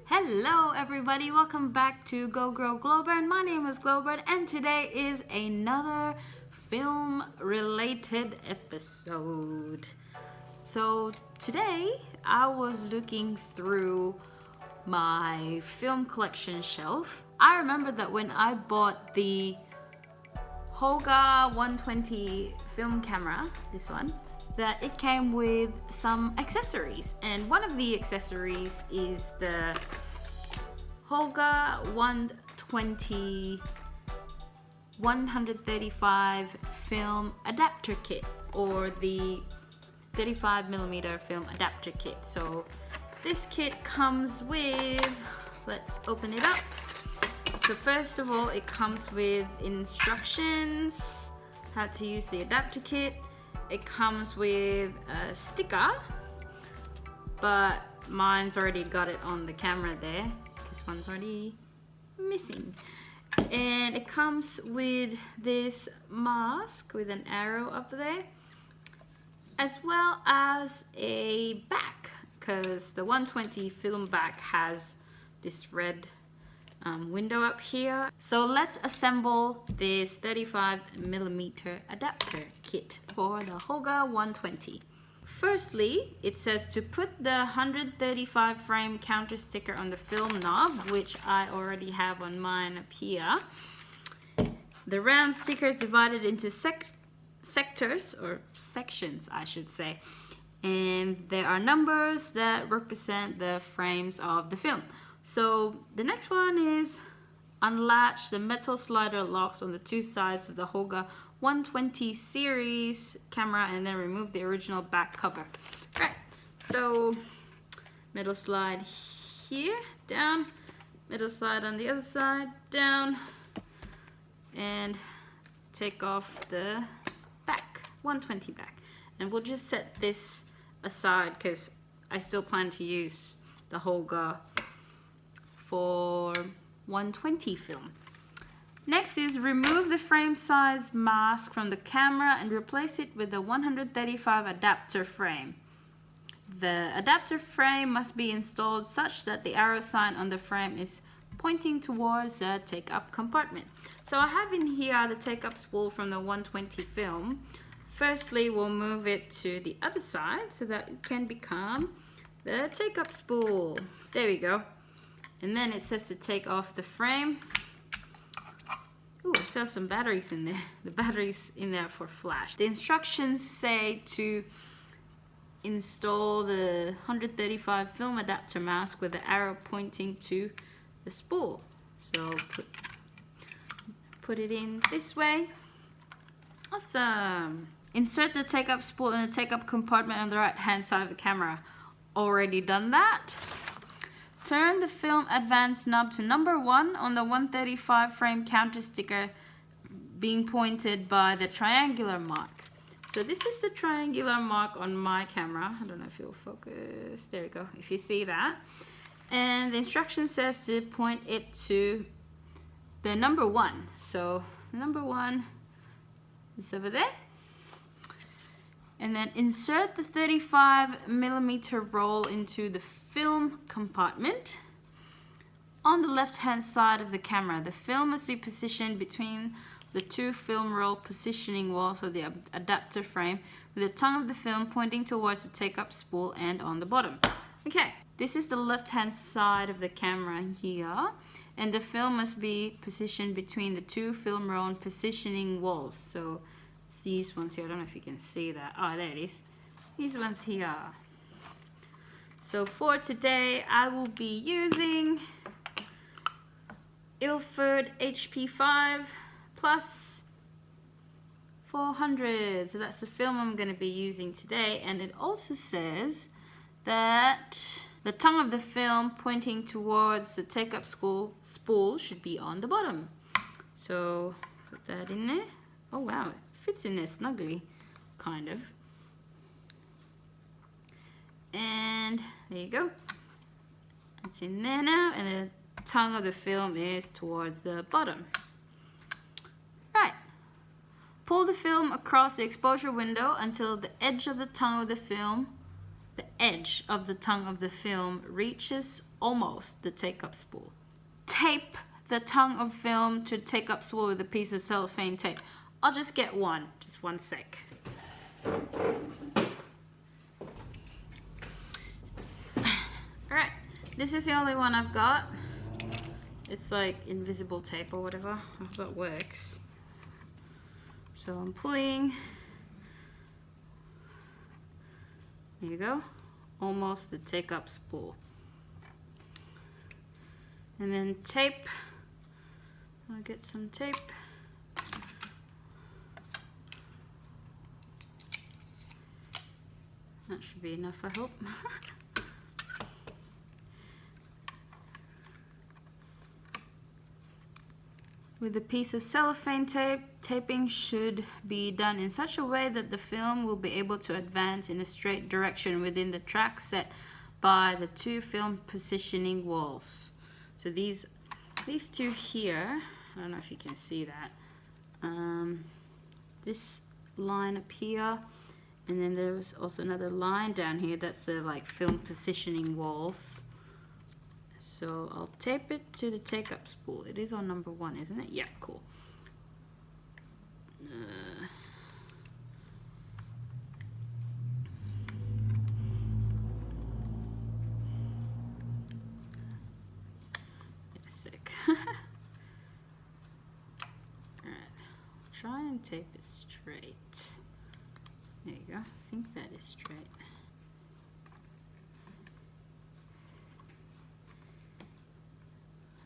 Hello everybody, welcome back to GoGrowGlowbern. My name is Glowbern and today is another film related episode. So today I was looking through my film collection shelf. I remember that when I bought the Holga 120 film camera, this one, that it came with some accessories, and one of the accessories is the Holga 120 135 film adapter kit, or the 35mm film adapter kit. So this kit comes with, let's open it up. So first of all, it comes with instructions how to use the adapter kit. It comes with a sticker, but mine's already got it on the camera there. This one's already missing. And it comes with this mask with an arrow up there, as well as a back, because the 120 film back has this red window up here. So let's assemble this 35mm adapter kit for the Holga 120. Firstly, it says to put the 135 frame counter sticker on the film knob, which I already have on mine up here. The round sticker is divided into sectors, or sections I should say, and there are numbers that represent the frames of the film. So the next one is unlatch the metal slider locks on the two sides of the Holga 120 series camera, and then remove the original back cover. Alright, so metal slide here, down, metal slide on the other side, down, and take off the back, 120 back. And we'll just set this aside because I still plan to use the Holga for 120 film. Next is remove the frame size mask from the camera and replace it with the 135 adapter frame. The adapter frame must be installed such that the arrow sign on the frame is pointing towards the take-up compartment. So I have in here the take-up spool from the 120 film. Firstly, we'll move it to the other side so that it can become the take-up spool. There we go. And then it says to take off the frame. Ooh, I still have some batteries in there. The batteries in there for flash. The instructions say to install the 135 film adapter mask with the arrow pointing to the spool. So put it in this way. Awesome. Insert the take-up spool in the take-up compartment on the right-hand side of the camera. Already done that. Turn the film advance knob to number 1 on the 135 frame counter sticker, being pointed by the triangular mark. So this is the triangular mark on my camera. I don't know if you'll focus. There we go. If you see that. And the instruction says to point it to the number 1. So number 1 is over there. And then insert the 35mm roll into the film compartment on the left hand side of the camera. The film must be positioned between the two film roll positioning walls of the adapter frame, with the tongue of the film pointing towards the take-up spool and on the bottom. Okay, this is the left hand side of the camera here, and the film must be positioned between the two film roll positioning walls. So these ones here, I don't know if you can see that. Oh, there it is. These ones here. So for today, I will be using Ilford HP5 plus 400. So that's the film I'm going to be using today. And it also says that the tongue of the film pointing towards the take-up spool should be on the bottom. So put that in there. Oh wow, it fits in there snugly, kind of. And there you go. It's in there now, and the tongue of the film is towards the bottom. Right. Pull the film across the exposure window until the edge of the tongue of the film the edge of the tongue of the film reaches almost the take-up spool. Tape the tongue of film to take-up spool with a piece of cellophane tape. I'll just get one, just one sec. Alright, this is the only one I've got. It's like invisible tape or whatever. I hope that works. So I'm pulling. There you go. Almost the take-up spool. And then tape. I'll get some tape. That should be enough, I hope. With a piece of cellophane tape, taping should be done in such a way that the film will be able to advance in a straight direction within the track set by the two film positioning walls. So these two here, I don't know if you can see that. This line up here, and then there's also another line down here. That's the like film positioning walls. So I'll tape it to the take-up spool. It is on number 1, isn't it? Yeah, cool. Wait a sec. Alright, try and tape it straight. There you go. I think that is straight.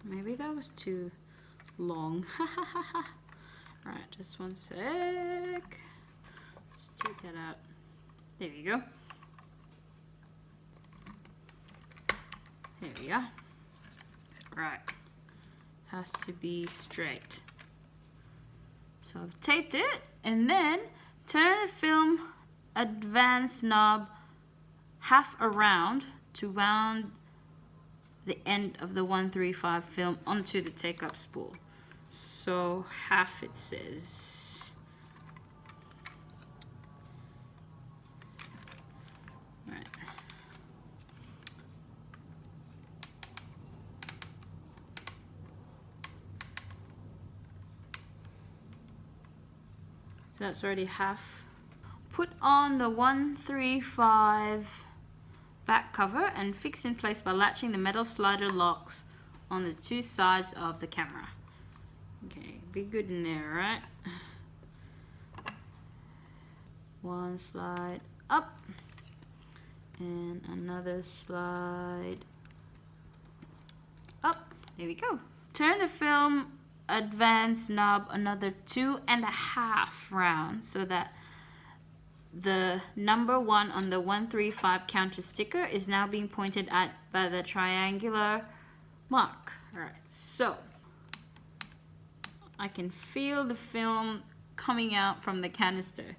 Maybe that was too long. Alright, just one sec. Just take that out. There you go. There we are. Right. Has to be straight. So I've taped it, and then turn the film advance knob half around to wound the end of the 135 film onto the take-up spool. So half, it says. Right. So that's already half. Put on the 135 back cover and fix in place by latching the metal slider locks on the two sides of the camera. Okay, be good in there, right? One slide up and another slide up. There we go. Turn the film advance knob another 2.5 rounds so that the number 1 on the 135 counter sticker is now being pointed at by the triangular mark. Alright, so I can feel the film coming out from the canister.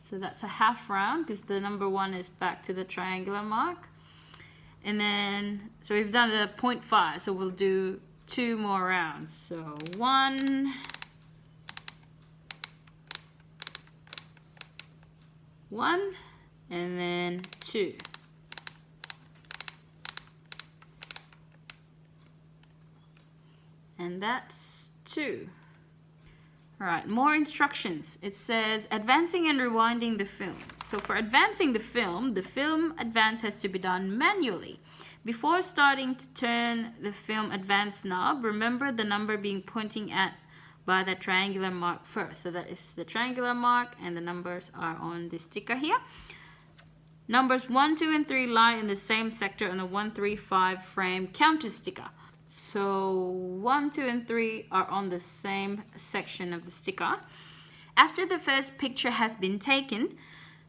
So that's a half round because the number 1 is back to the triangular mark. And then, so we've done the 0.5, so we'll do 2 more rounds. So 1, 1, and then 2. And that's 2. Alright, more instructions. It says advancing and rewinding the film. So for advancing the film advance has to be done manually. Before starting to turn the film advance knob, remember the number being pointing at by the triangular mark first. So that is the triangular mark, and the numbers are on the sticker here. Numbers 1, 2, and 3 lie in the same sector on a 135 frame counter sticker. So 1, 2, and 3 are on the same section of the sticker. After the first picture has been taken,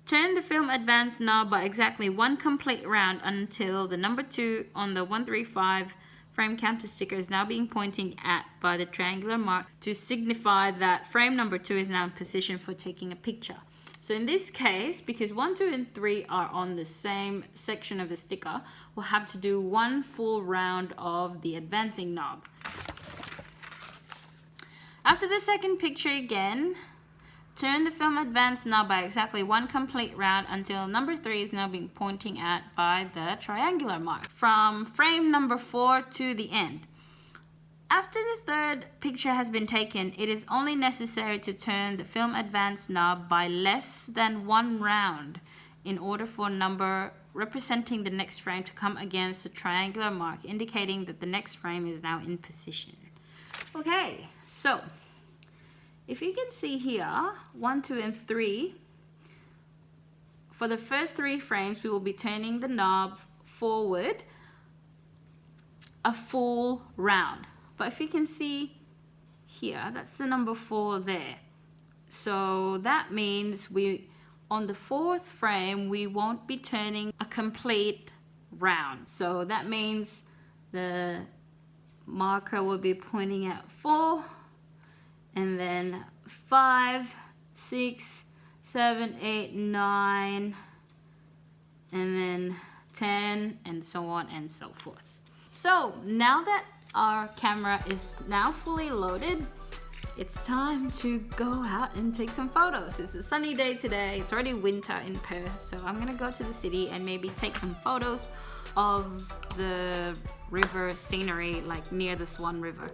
turn the film advance knob by exactly 1 complete round until the number 2 on the 135 frame counter sticker is now being pointing at by the triangular mark to signify that frame number 2 is now in position for taking a picture. So in this case, because 1, 2, and 3 are on the same section of the sticker, we'll have to do 1 full round of the advancing knob. After the second picture again, turn the film advance knob by exactly 1 complete round until number 3 is now being pointing at by the triangular mark from frame number 4 to the end. After the third picture has been taken, it is only necessary to turn the film advance knob by less than 1 round in order for a number representing the next frame to come against the triangular mark, indicating that the next frame is now in position. Okay, so if you can see here, 1, 2, and 3, for the first 3 frames, we will be turning the knob forward a full round. But if you can see here, that's the number 4 there. So that means on the 4th frame, we won't be turning a complete round. So that means the marker will be pointing at 4, and then 5, 6, 7, 8, 9, and then 10, and so on and so forth. So now that our camera is now fully loaded, it's time to go out and take some photos. It's a sunny day today. It's already winter in Perth, so I'm gonna go to the city and maybe take some photos of the river scenery, like near the Swan River.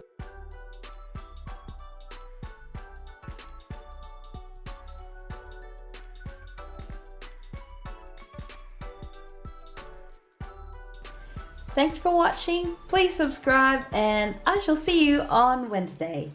Thanks for watching. Please subscribe, and I shall see you on Wednesday.